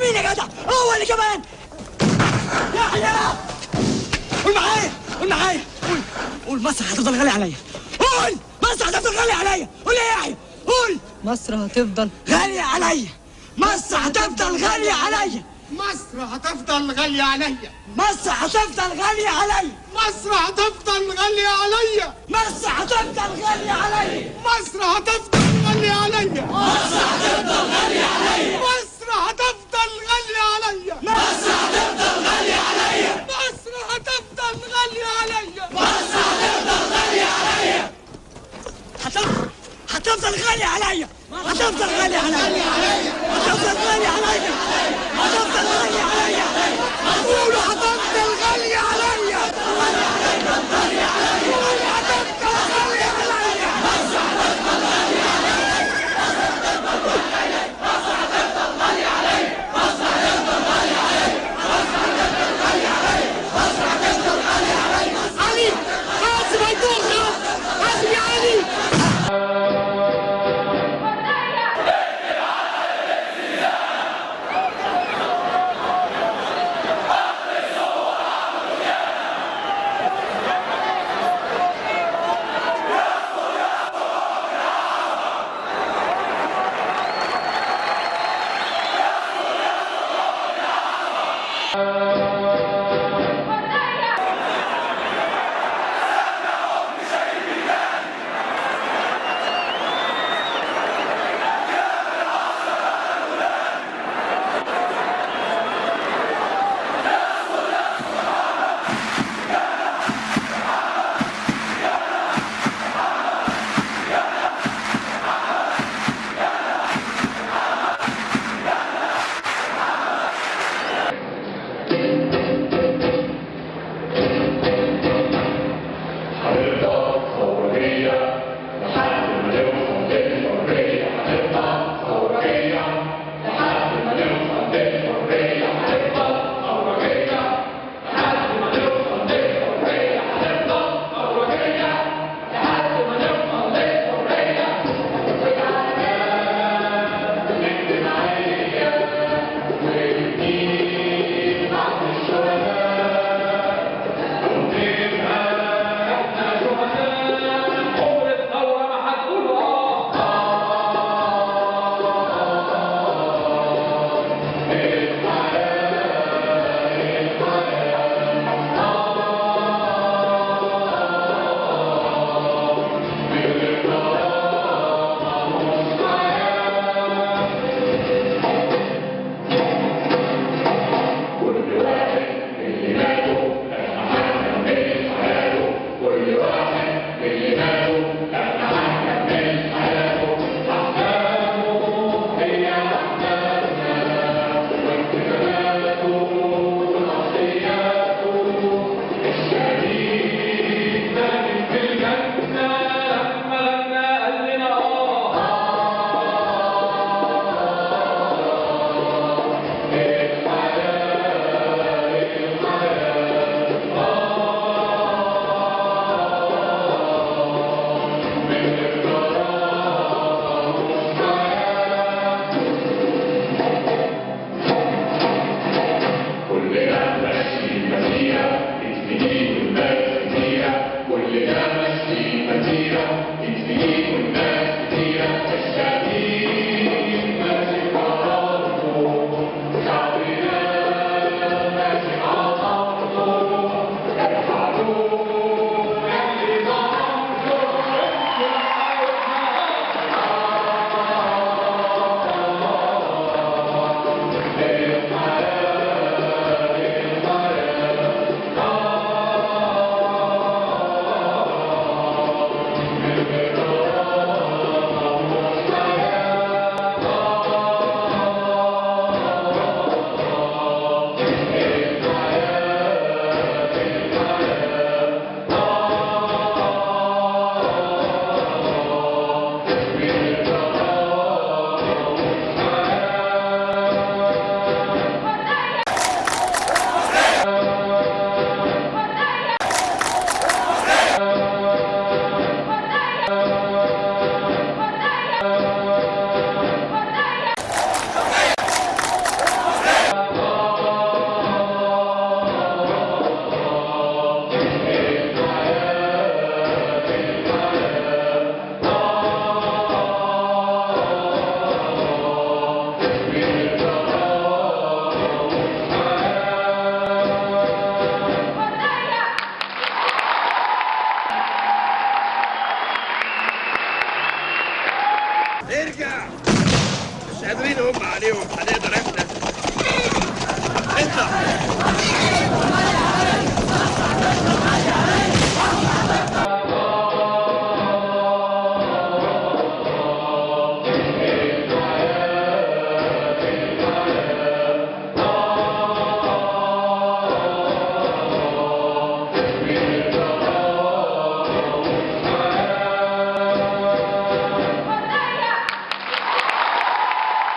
مين يا جدع؟ هو اللي كمان. يحيى قول معايا، قول معايا، قول مصر هتفضل غالية عليا. قول مصر هتفضل غالية عليا. قول يا يحيى، قول مصر هتفضل غالية عليا. مصر هتفضل غالية عليا. مصر هتفضل غالية عليا. مصر هتفضل غالية عليا. مصر هتفضل غالية عليا. مصر هتفضل غالية عليا. مصر هتفضل غالية عليا. مصر هتفضل غالية عليا. مصر هتفضل غالية عليا. مصر هتفضل غالية عليا. مصر هتفضل غالية عليا. مصر هتفضل غالية عليا. هتفضل غالية عليا. هتفضل غالية عليا.